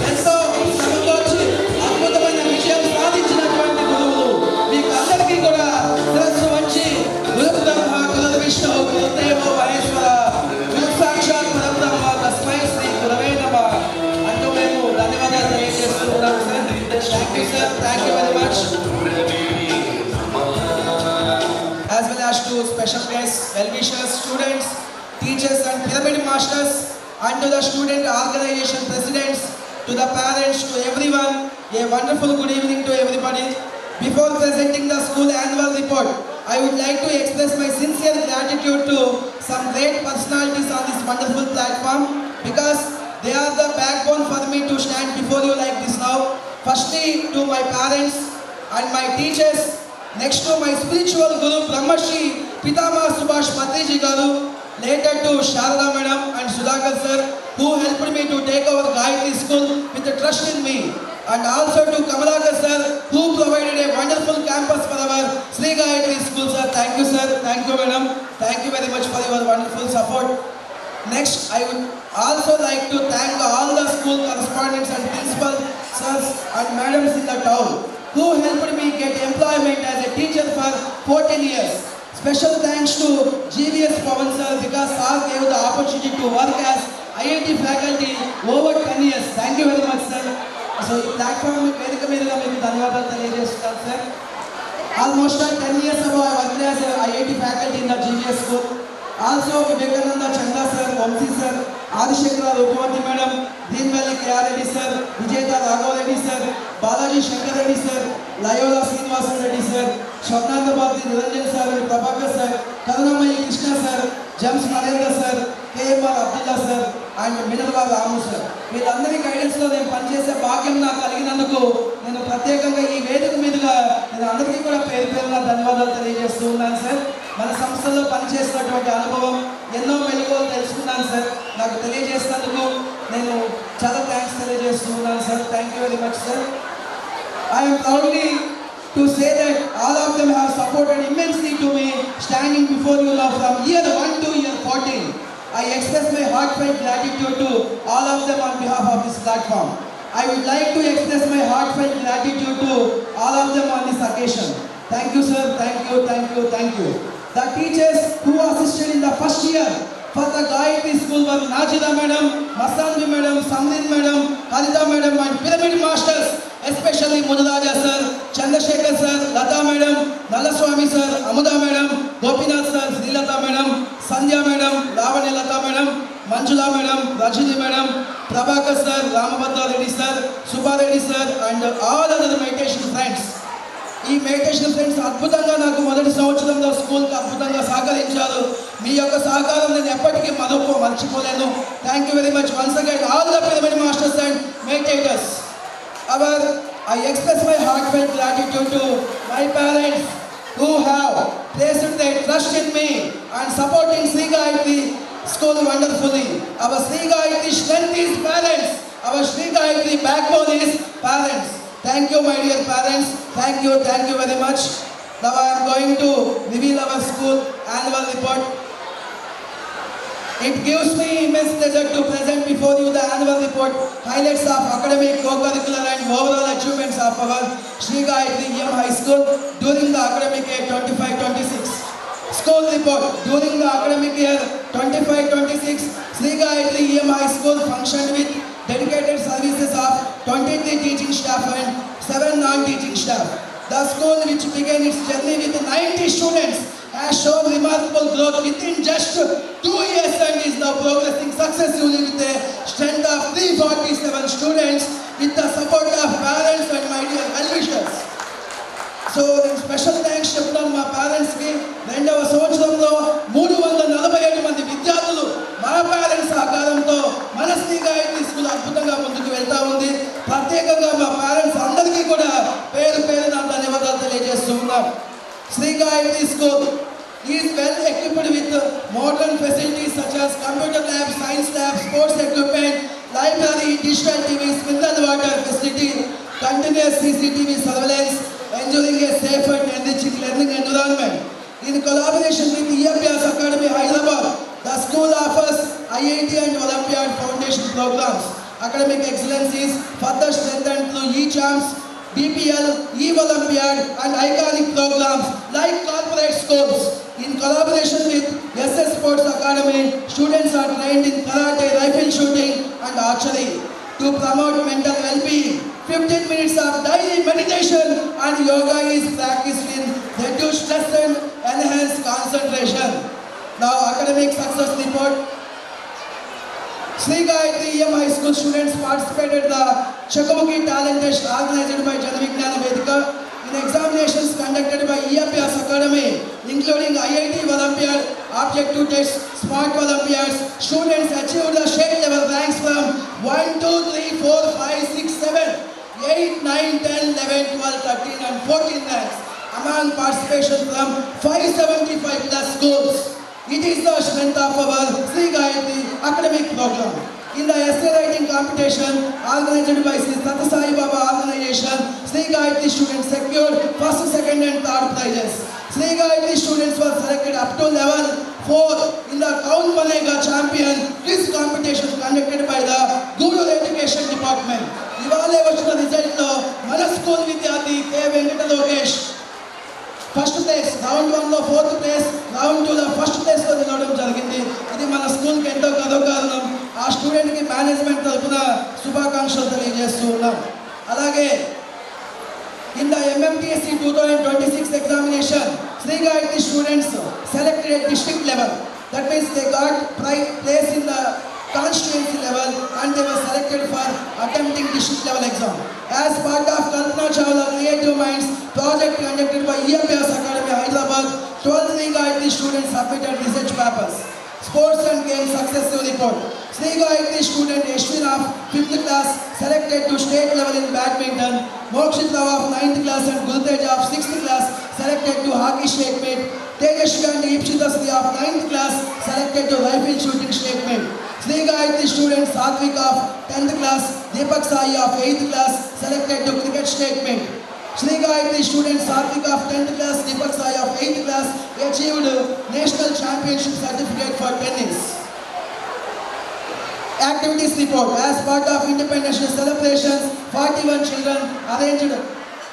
ఎంతో శ్రమతోచి అద్భుతమైన విజయం సాధించినటువంటి గురువులు మీకు అందరికీ కూడా శిరస్సు వంచి గురు బ్రహ్మ గురు విష్ణు గురుదేవో మహేశ్వర గురు సాక్షాత్ పరబ్రహ్మ తస్మై శ్రీ గురవే నమః అంటూ మేము ధన్యవాదాలు తెలియజేస్తున్నాం sir. Thank you sir. Thank you very much. As well as to special guests, well-wishers, students, teachers and pyramid masters, and to the student organization presidents, to the parents, to everyone, a wonderful good evening to everybody. Before presenting the school annual report, I would like to express my sincere gratitude to some great personalities on this wonderful platform because they are the backbone for me to stand before you like this now. Firstly, to my parents and my teachers. Next to my spiritual guru Brahmashi Pitama Subhash Patriji Garu. Later to Sharada Madam and Sudhakar sir, who helped me to take over Gayatri School with a trust in me. And also to Kamalakar sir, who provided a wonderful campus for our Sri Gayatri School sir. Thank you sir, thank you madam, thank you very much for your wonderful support. Next, I would also like to thank all the school correspondents and principals, sirs and madams in the town who helped me get employment as a teacher for 14 years. Special thanks to GVS Pawan sir because sir gave the opportunity to work as IIT faculty over 10 years. Thank you very much sir. So ఈ platform వేదిక మీదుగా మీకు ధన్యవాదాలు తెలియజేస్తున్నాను sir. Almost 10 years ago I worked as IIT faculty in the GVS school. Also Vivekananda Chanda sir, Vamsi sir, Adishekara Rupavati madam, Deenvalli K.R. Reddy sir, Vijayta Raghav Reddy sir, Balaji Shankar Reddy sir, Layola Srinivasan Reddy sir, Shabnandabadi Niranjan sir, Prabhakar sir, Karunamayi Krishna sir, James Narendra sir, K.M.R. Abdullah sir and Minerva Ramu sir. వీళ్ళందరి guidance లో నేను పనిచేసే భాగ్యం నాకు కలిగినందుకు నేను ప్రత్యేకంగా ఈ వేదిక మీదుగా నేను అందరికీ కూడా పేరు పేరున ధన్యవాదాలు తెలియజేస్తూ ఉన్నాను సార్. మన సంస్థలో పనిచేసినటువంటి అనుభవం ఎన్నో మెళుకువలు తెలుసుకున్నాను సార్. నాకు తెలియజేసినందుకు నేను చాలా థ్యాంక్స్ తెలియజేస్తూ ఉన్నాను sir. Thank you very much sir. I'm proudly to say that all of them have supported immensely to me standing before you now from year 1 to year 14. I express my heartfelt gratitude to all of them on behalf of this platform. I would like to express my heartfelt gratitude to all of them on this occasion. Thank you sir, thank you, thank you, thank you. The teachers who assisted in the first year for the Gayatri School were Najida madam, Masanvi madam, Samdin madam, Halida madam and pyramid masters, especially Muniraja sir, Chandrasekhar sir, Lata madam, Nalaswami sir, Amuda madam, Gopinath sir, Srilata madam, Sandhya madam, Lavanya Lata madam, Manjula madam, Rajini madam, Prabhakar sir, Ramabhadra Reddy sir, Subba Reddy sir and all other meditation friends. ఈ meditation friends అద్భుతంగా నాకు మొదటి సంవత్సరంలో స్కూల్కి అద్భుతంగా సహకరించారు. మీ యొక్క సహకారం నేను ఎప్పటికీ మర్చిపోలేను. Thank you very much once again all the pyramid masters and meditators. I express my heartfelt gratitude to my parents who have placed their trust in me and supporting Sri Gayatri School wonderfully. Our Sri Gayatri strength is parents. Our Sri Gayatri backbone is parents. Thank you my dear parents. Thank you very much. Now I am going to reveal our school annual report. It gives me immense pleasure to present before you the annual report, highlights of academic, co-curricular and overall achievements of our Sri Gayatri EM High School during the academic year 25-26. School report. During the academic year 25-26, Sri Gayatri EM High School functioned with dedicated services of 23 teaching staff and 7 non-teaching staff. The school, which began its journey with 90 students, has shown remarkable growth within just 2 years and is now progressing successfully with a strength of 347 students with the support of parents and my dear well-wishers. So, special thanks చెప్తాను మా పేరెంట్స్కి. రెండవ సంవత్సరంలో 347 మంది విద్యార్థులు మా parents సహకారంతో మన శ్రీ గాయత్రి స్కూల్ అద్భుతంగా ముందుకు వెళ్తా ఉంది. ప్రత్యేకంగా మా పేరెంట్స్ అందరికీ కూడా పేరు పేరున ధన్యవాదాలు తెలియజేస్తూ ఉన్నాం. Sri Gayatri School is well equipped with modern facilities such as computer lab, science lab, sports equipment, library, digital TVs, mineral water facility, continuous CCTV surveillance, ensuring a safe and enriching learning environment. In collaboration with EMPS Academy Hyderabad, the school offers IIT and Olympiad Foundation programs. Academic excellence is further strengthened through e-charms, BPL, E-Olympiad and iconic programs like corporate schools. In collaboration with SS Sports Academy, students are trained in karate, rifle shooting and archery. To promote mental well-being, 15 minutes of daily meditation and yoga is practiced in reduce stress and enhance concentration. Now academic success report. Sri Gayatri EM High School students participated in the Chakamuki Talent Test organized by Janavijnana Vedika. In examinations conducted by EMPS Academy, including IIT Olympiad, Objective Test, Smart Olympiads, students achieved the state level ranks from 1, 2, 3, 4, 5, 6, 7. 8, 9, 10, 11, 12, 13 and 14 ranks among participation from 575 plus schools. It is the strength of our Sri Gayatri academic program. In the essay writing competition organized by Sri Sathya Sai Baba organization, Sri Gayatri students secured first, second and third prizes. Sri Gayatri students were selected up to level 4 in the Kaun Banega champion quiz competition conducted by the Guru Education Department. ఇవాళే వచ్చిన result లో మన school విద్యార్థి K Venkata Lokesh first place, round 1 లో 4th place, round 2 లో first place లో నిలవడం జరిగింది. ఇది మన స్కూల్ కి ఎంతో గర్వకారణం. ఆ స్టూడెంట్ కి మేనేజ్మెంట్ తరఫున శుభాకాంక్షలు తెలియజేస్తూ ఉన్నాం. అలాగే in the MMTSC 2026 examination, Sri Gayatri students selected at district level. That means they got place in the constituency level and they were selected for attempting district level exam. As part of Kalpana Chawla Creative Minds project conducted by EMPS Academy Hyderabad, 12 Sri Gayatri students submitted research papers. Sports and Games Successful Report. Sri Gayatri student Ashwin of 5th class selected to state level in badminton. Mokshit Rao of 9th class and Gultej of 6th class selected to hockey state meet. Tejashi and Ipshita Sri of 9th class selected to rifle shooting state meet. Sri Gayatri student Satvik of 10th class, Deepak Sai of 8th class selected to cricket state meet. Sri Gayatri student Satvik of 10th class, Deepak Sai of 8th class achieved national championship certificate for tennis. Activities report. As part of Independence Day celebrations, 41 children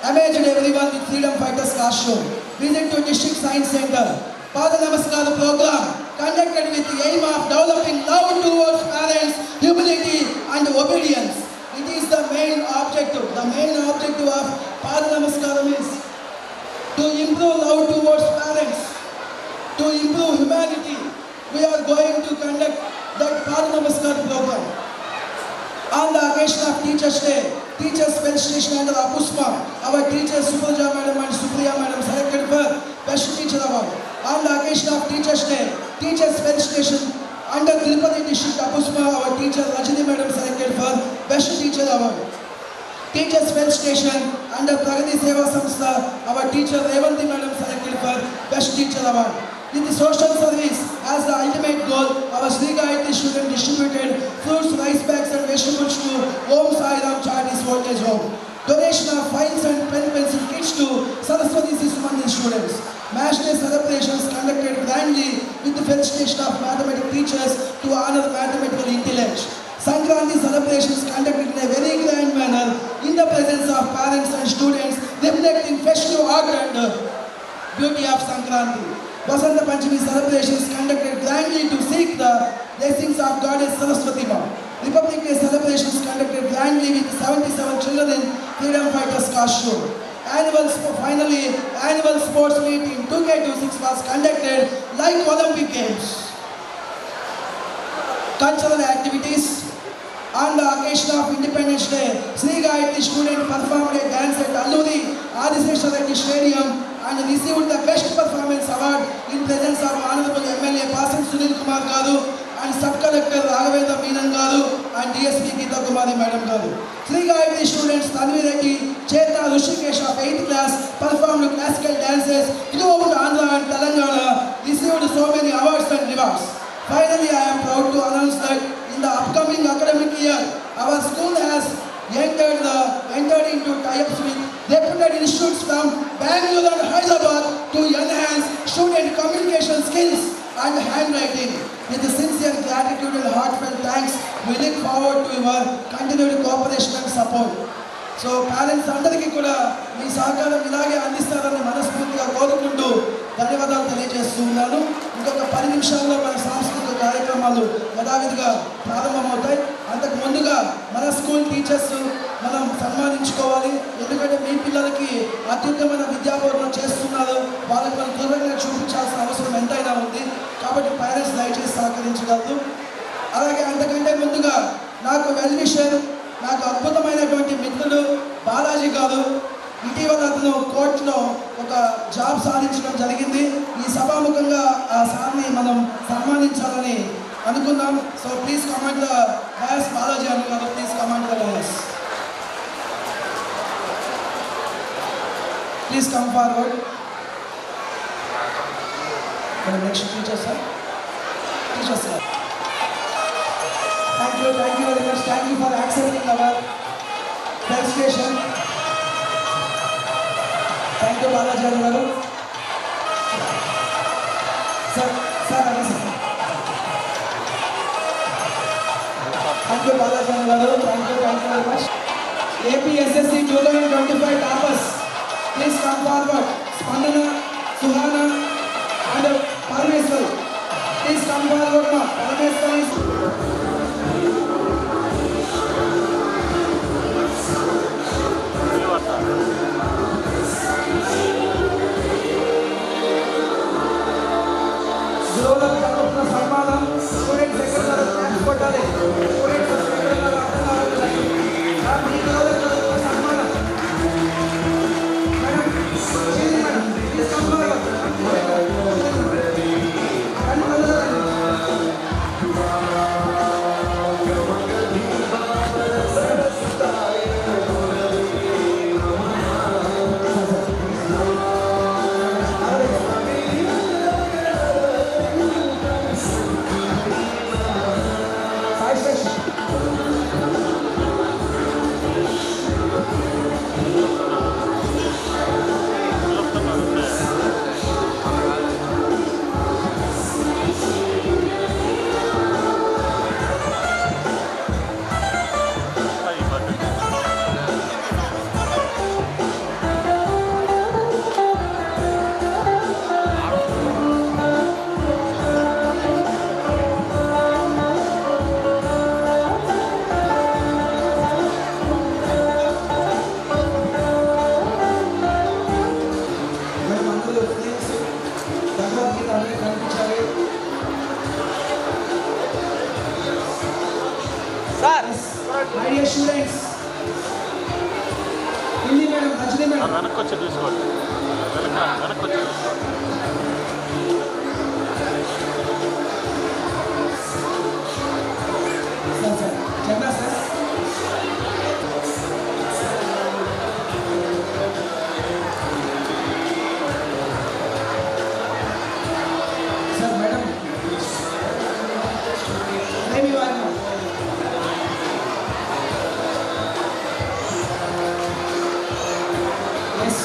amazed everyone with freedom fighters costume. Visit to District Science Center. Pada Namaskar program conducted with the aim of developing love towards parents, humility and obedience. It is the main objective. The main objective of Pada Namaskaram is to improve love towards parents, to improve humanity. We are going to conduct that Pada Namaskar program. On the occasion of Teachers' Day, Teachers' Felicitation under Apusma, our teachers Supraja Madam and Supriya Madam selected for Best Teacher Award. On the occasion of Teachers' Day, Teachers' Felicitation under Tirupati District Apusma, our teacher Rajini Madam selected for Best Teacher Award. Teachers' Felicitation under Pragati Seva Samstha, our teacher Revanti Madam selected for Best Teacher Award. In the social service, as the ultimate goal, our Sri Gayatri student distributed fruits, rice bags and vegetables to Om Sai Ram Charity's old age home. Donation of files and pen pencil kits to Saraswati Sishu Mandir students. Match day celebrations conducted grandly with the felicitation of mathematics teachers to honor mathematical intellect. Sankranti celebrations conducted in a very grand manner in the presence of parents and students, reflecting festive art and beauty of Sankranti. Vasanta Panchami celebrations conducted grandly to seek the blessings of Goddess Saraswati Ma. Republic Day celebrations conducted grandly with 77 children in freedom fighters costume. Annual sports meet in 2K26 was conducted like Olympic Games. Cultural activities. On the occasion of Independence Day, Sri Gayatri student performed a dance at Alluri Adisesha Reddy Stadium and received the Best Performance Award in presence of Honorable MLA Pasan Sunil Kumar Garu and Sub-Collector Raghavendra Meenan Garu and DSP Geeta Kumari Madam Garu. Sri Gayatri students Tanvi Reddy, Cheta Rushikesh of 8th class performed classical dances throughout Andhra and Telangana, received so many awards and rewards. Finally, I am proud to announce that in the upcoming academic year, our school has entered into tie-ups with reputed institutes from Bangalore and Hyderabad to enhance student communication skills and handwriting. With sincere gratitude and heartfelt thanks, we look forward to your continued cooperation and support. So parents అందరికీ కూడా మీ సహకారం ఇలాగే అందిస్తారని మనస్ఫూర్తిగా కోరుకుంటూ ధన్యవాదాలు తెలియజేస్తూ ఉన్నాను. ఇంకొక 10 నిమిషాల్లో మన సాంస్కృతిక కార్యక్రమాలు యథావిధిగా ప్రారంభమవుతాయి. అంతకు ముందుగా మన స్కూల్ టీచర్స్ మనం సన్మానించుకోవాలి. ఎందుకంటే మీ పిల్లలకి అత్యుత్తమైన విద్యాబోధన చేస్తున్నారు, వాళ్ళకి మనం కృతజ్ఞత చూపించాల్సిన అవసరం ఎంతైనా ఉంది. కాబట్టి పేరెంట్స్ దయచేసి సహకరించగలరు. అలాగే అంతకంటే ముందుగా నాకు వెల్ విషర్, నాకు అద్భుతమైనటువంటి మిత్రుడు బాలాజీ గారు ఇటీవల అతను కోర్టులో ఒక జాబ్ సాధించడం జరిగింది. ఈ సభాముఖంగా ఆ సార్ని మనం సన్మానించాలని అనుకున్నాం. So please command the dais. Balaji అన్న గారు please command the dais. Please come forward. Next teacher sir. Teacher sir. Thank you very much. Thank you for accepting our felicitation. Thank you Balaji garu. Sir. Thank you Balaji garu. Thank you very much. APSSC 2025 toppers. Please come forward. Spandana, Suhana, and Parameswar. Please come forward now. Parameswar is... Global Karapna Sarmana, Student Secretary of Transport, Student Secretary of Sarmana. Madam, please come forward. My dear students, Hindi madam, Rajni madam. వెనక్కొచ్చి తీసుకోండి వెనక్కొచ్చి Sir, Chandra sir. Sir, madam. Maybe you are now. Yes.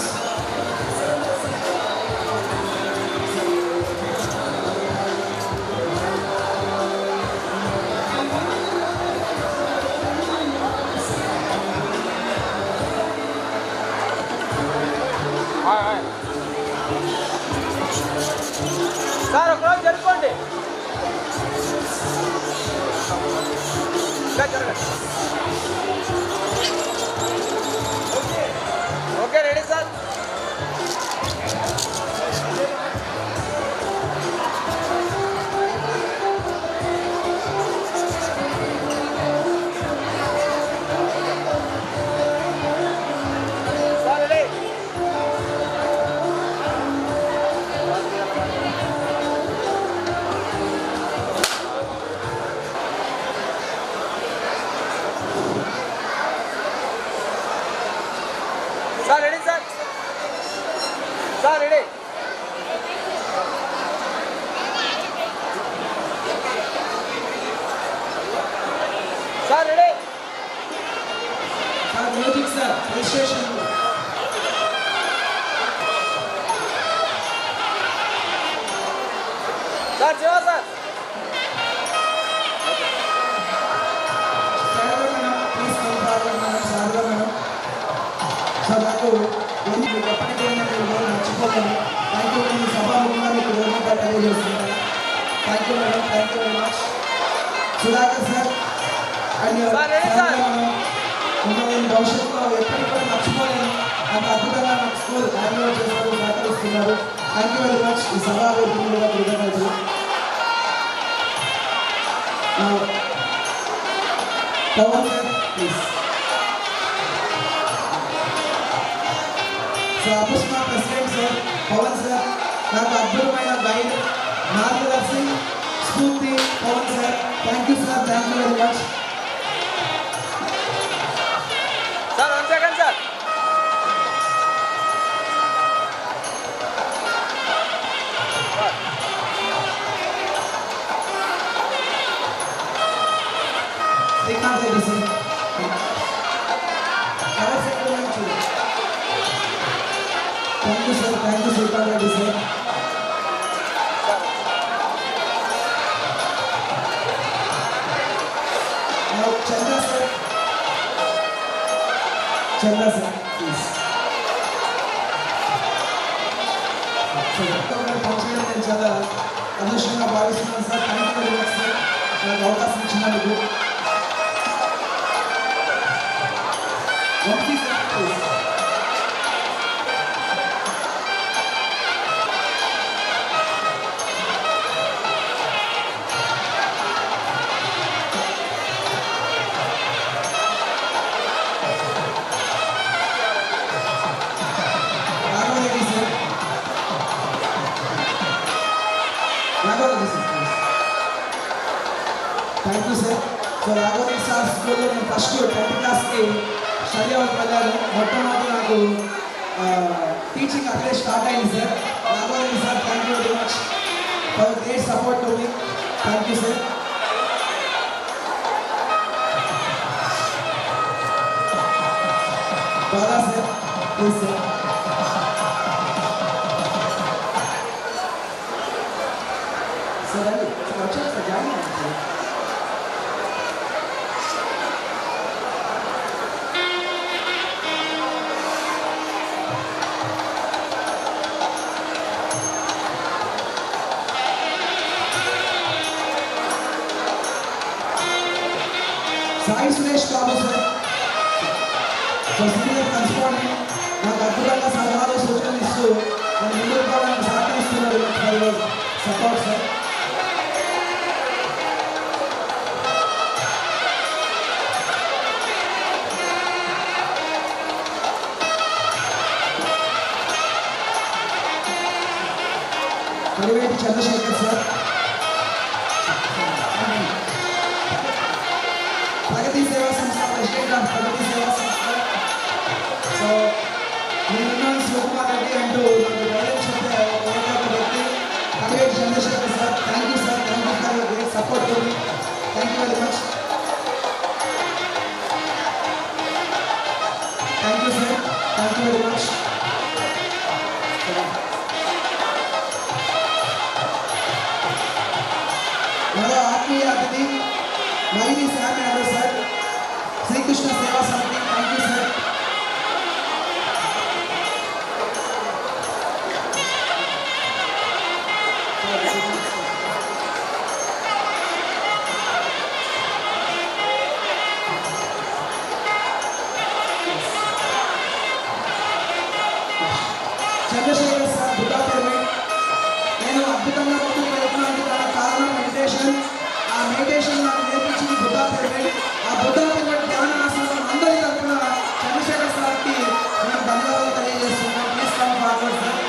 Sir ఒకరోజు జరుపుకోండి okay ready sir sir ready sir sir ready sir ready Sir, music sir, registration. Sir Shiva sir Please come forward, madam. Sarga madam. Sir, నాకు ఎప్పటికైనా మీరు మర్చిపోకండి. Thank you మీ సభాముఖంగా మీకు ధన్యవాదాలు తెలియజేస్తున్నాను. Thank you madam, thank you very much. Sudhakar sir and మిమ్మల్ని భవిష్యత్తులో ఎప్పటికీ కూడా మర్చిపోలేను. అంత అద్భుతంగా నాకు స్కూల్ యాన్యువల్ చేసినప్పుడు సహకరిస్తున్నారు. Thank you very much. ఈ సభా వేదికగా కృతజ్ఞతలు. Pavan sir please. So APUSMA president sir Pavan sir నాకు అద్భుతమైన గైడ్ మార్గదర్శి స్ఫూర్తి Pavan sir thank you sir, thank you very much. Sir 1 second sir Srinath Reddy sir. Thank you sir, Srinath Reddy sir. Now Chandra sir. Chandra sir, please. పంచడం నేను చాలా అదృష్టంగా భావిస్తున్నాను sir. Thank you very much sir నాకు అవకాశం ఇచ్చినందుకు. Vamsi sir please. Raghavareddy sir. Raghava Reddy sir please. Thank you sir. So Raghavareddy sir స్కూల్లో నేను ఫస్ట్ 10th క్లాస్కి స్టడీ అవర్కి వెళ్ళాను. మొట్టమొదటి నాకు టీచింగ్ అక్కడే స్టార్ట్ అయింది sir. Raghava Reddy sir thank you very much for great support to me. Thank you sir. Bala sir please sir. సార్ అండి వచ్చారు సార్ జాయిన్ అవ్వండి sir. Sai Suresh Babu sir. So senior consultant నాకు అద్భుతంగా సలహాలు సూచనలు ఇస్తూ నేను ముందుకు పోవడానికి సహకరిస్తున్నారు. Support sir. Pariveti Chandrasekhar sir. Pragathi Seva Samstha president of ప్రగతి సేవా సంస్థ. సో నేను శివకుమార్ రెడ్డి అంటూ నాకు ధైర్యం చెప్పే ఒక వ్యక్తి Pariveti Chandrasekhar sir. Thank you sir. Thank you for your great support to me. Thank you very much. Thank you sir. Thank you very much. మరో ఆత్మీయ అతిథి Maini sir Yadav sir, Srikrishna Seva Samithi. Thank you sir. Chandrasekhar sir Buddha pyramid. నేను అద్భుతంగా ముందుకు వెళ్తున్నాను దానికి కారణం మెడిటేషన్. ఆ మెడిటేషన్ నాకు నేర్పించింది బుద్ధా పిరమిడ్. ఆ బుద్ధా పిరమిడ్ ధ్యాన ఆసనం అందరి తరఫున చంద్రశేఖర్ సార్కి నేను ధన్యవాదాలు తెలియజేస్తున్నాను. Please come forward sir.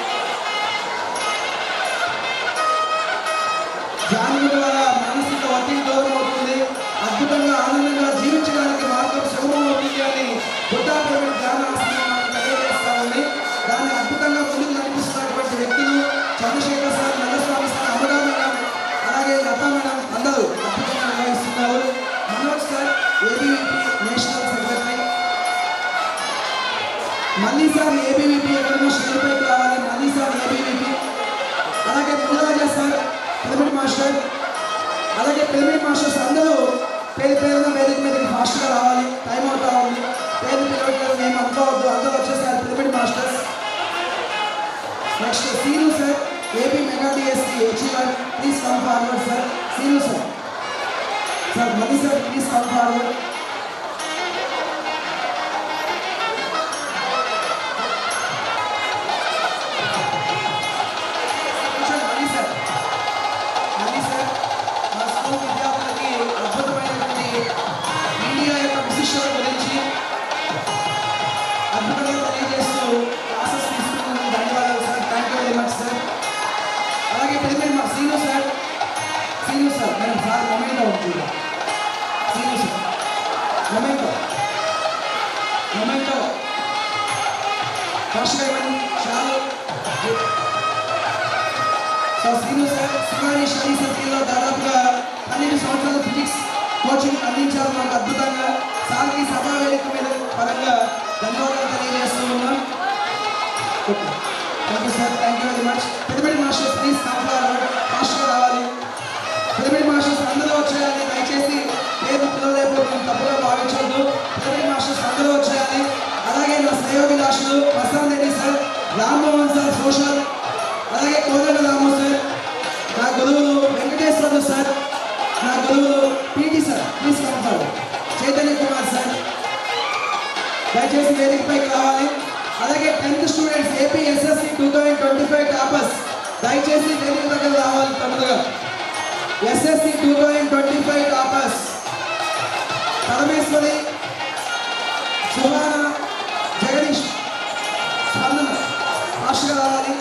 ధ్యానం ద్వారా మానసిక ఒత్తిడి దూరం అవుతుంది, అద్భుతంగా ఆనందంగా జీవించడానికి మార్గం సులభం అవుతుంది అని బుద్ధా పిరమిడ్ ధ్యాన ఆసనం మనకు తెలియజేస్తామని దాన్ని అద్భుతంగా ముందుకు నడిపిస్తున్నటువంటి వ్యక్తులు Chandrasekhar sir, Nallaswamy sir, Amara madam, అలాగే లతా మేడం అందరూ అద్భుతంగా నిర్వహిస్తున్నారు. Manoj sir ABVP national secretary. మళ్ళీ సార్ ఏబీవీపీ ఎక్కడో స్టేజ్పైకి రావాలి. మళ్ళీ సార్ ఏబీవీపీ. అలాగే మునిరాజా సార్ పిరమిడ్ మాస్టర్. అలాగే పిరమిడ్ మాస్టర్స్ అందరూ పేరు పేరున వేదిక మీదకి ఫాస్ట్గా రావాలి. టైం అవుతా ఉంది. పేరు పిలవట్లేదు మేము అనుకోవద్దు. అందరూ వచ్చేసారు pyramid masters. Next Seenu sir AP mega DSC HER. Please come forward sir. Seenu sir. Sir money sir please come forward. Money sir. Money sir మా స్కూల్ విద్యార్థులకి అద్భుతమైనటువంటి మీడియా యొక్క విశిష్టత గురించి అద్భుతంగా తెలియజేస్తూ క్లాసెస్ తీసుకున్నందుకు ధన్యవాదాలు sir. Thank you very much sir. అలాగే పిరమిడ్ మా సీను సార్. సీను సార్ నేను సార్ మొమెంటో ఉంటుంది. సీను సార్ మొమెంటో ఫస్ట్ ఇవ్వండి చాలు. సో సీను సార్ సింగారి స్టడీ సర్కిల్లో దాదాపుగా 12 సంవత్సరాలు ఫిజిక్స్ కోచింగ్ అందించారు మాకు అద్భుతంగా. సార్కి సభా వేదిక మీద పరంగా ధన్యవాదాలు తెలియజేస్తూ ఉన్నాం. Thank you sir, thank you very much. Peddapalli masters please come forward, ఫాస్ట్గా రావాలి. పెద్దపల్లి మాస్టర్స్ అందరూ వచ్చేయాలి, దయచేసి పేరు పిల్లలైపోతుంది తప్పుగా భావించవద్దు. పెద్దపల్లి మాస్టర్స్ అందరూ వచ్చేయాలి. అలాగే నా శ్రేయోభిలాషులు Prashanth Reddy sir, Rammohan sir social, అలాగే కోదండ రాము సార్, నా గురువులు వెంకటేశ్వర్లు సార్, నా గురువులు PT sir please come forward. Chaitanya Kumar sir దయచేసి వేదికపైకి రావాలి. అలాగే 10th students AP SSC 2025 toppers దయచేసి వేదిక దగ్గర రావాలి తొందరగా. ఎస్ఎస్సి 2025 టాపర్స్ పరమేశ్వరి, సుహాన, జగదీష్, స్పందన ఫాస్ట్గా రావాలి.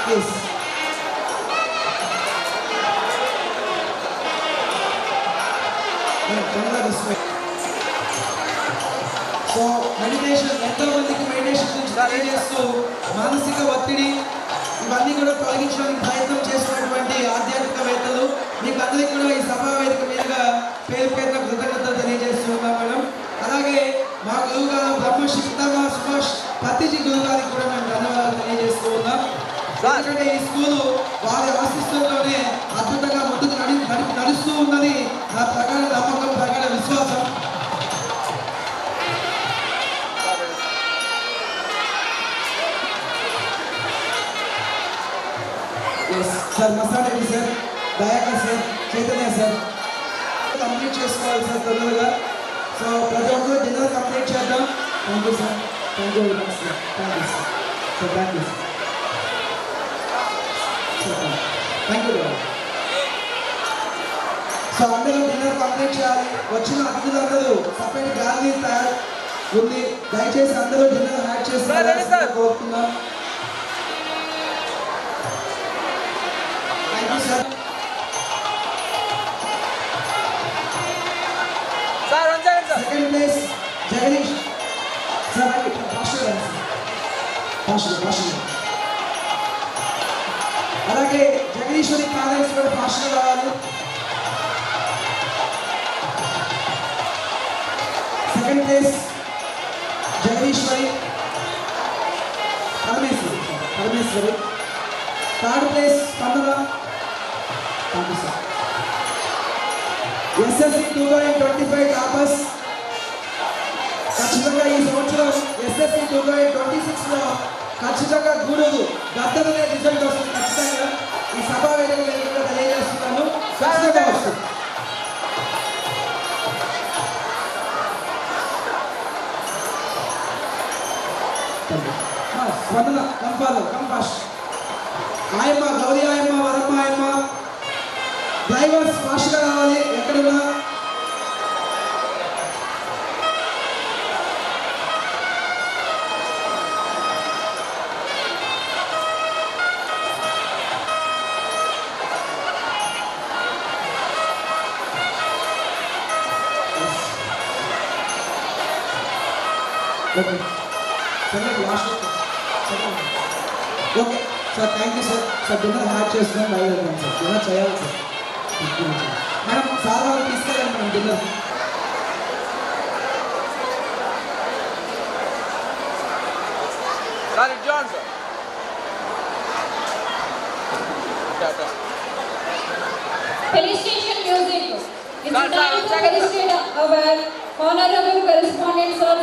Yes. సో మెడిటేషన్ ఎంతో మందికి మెడిటేషన్ గురించి తెలియజేస్తూ మానసిక ఒత్తిడి ఇవన్నీ కూడా తొలగించడానికి ప్రయత్నం చేస్తున్నటువంటి ఆధ్యాత్మికవేత్తలు మీకు అందరికీ కూడా ఈ సభా వేదిక మీదుగా పేరు పేరున కృతజ్ఞతలు తెలియజేస్తున్నాం మేడం. అలాగే మా గురువు గారు బ్రహ్మశ్రీ పితామహ సుభాష్ పత్తిజీ గురువు గారికి కూడా మేము ధన్యవాదాలు తెలియజేస్తూ ఉన్నాం. ఎందుకంటే ఈ స్కూలు వారి ఆశిస్తులతోనే అద్భుతంగా ముందుకు నడుస్తూ ఉన్నది నా ప్రకార నమ్మకం, ప్రకార విశ్వాసం. Sir Masaan Reddy sir, Dayakar sir, Chaitanya sir complete చేసుకోవాలి సార్ తొందరగా. సో ప్రతి ఒక్కరు డిన్నర్ కంప్లీట్ చేద్దాం. Thank you sir, thank you very much sir, thank you sir, so thank you sir, thank you. So అందరూ డిన్నర్ కంప్లీట్ చేయాలి. వచ్చిన అతిథులందరూ సపరేట్ గ్యాలరీ తయారు ఉంది, దయచేసి అందరూ డిన్నర్ హ్యాడ్ చేసి కోరుతున్నాం. Thank you sir. Second place Jagadish sir, అలాగే జగదీశ్వరి కాలేజ్ కూడా ఫాస్ట్గా రావాలి. Second place Jagadeeswari, Parameswari. Third place Spandana. Thank you sir. SSC 2025 toppers ఖచ్చితంగా ఈ సంవత్సరం ఎస్ఎస్సి 2026లో ఖచ్చితంగా గూడూరు గద్దలనే రిజల్ట్ వస్తుంది. ఖచ్చితంగా ఈ సభా వేదిక కూడా తెలియజేస్తున్నాను, ఖచ్చితంగా వస్తుంది. స్పందన కంపాస్ ఆయమ్మ, గౌరీ ఆయమ్మ, వరమ్మ ఆయమ్మ, డ్రైవర్స్ ఫాస్ట్గా రావాలి ఎక్కడున్నా. Okay okay sir, thank you sir. Sir dinner had చేసుకుని బయలుదేరుతాం సార్, డిన్నర్ చేయాలి సార్. మేడం సార్ వాళ్ళు తీసుకెళ్ళండి madam dinner. Sir it John sir. Felicitation music. It's time to felicitate our honorable correspondent, Sir.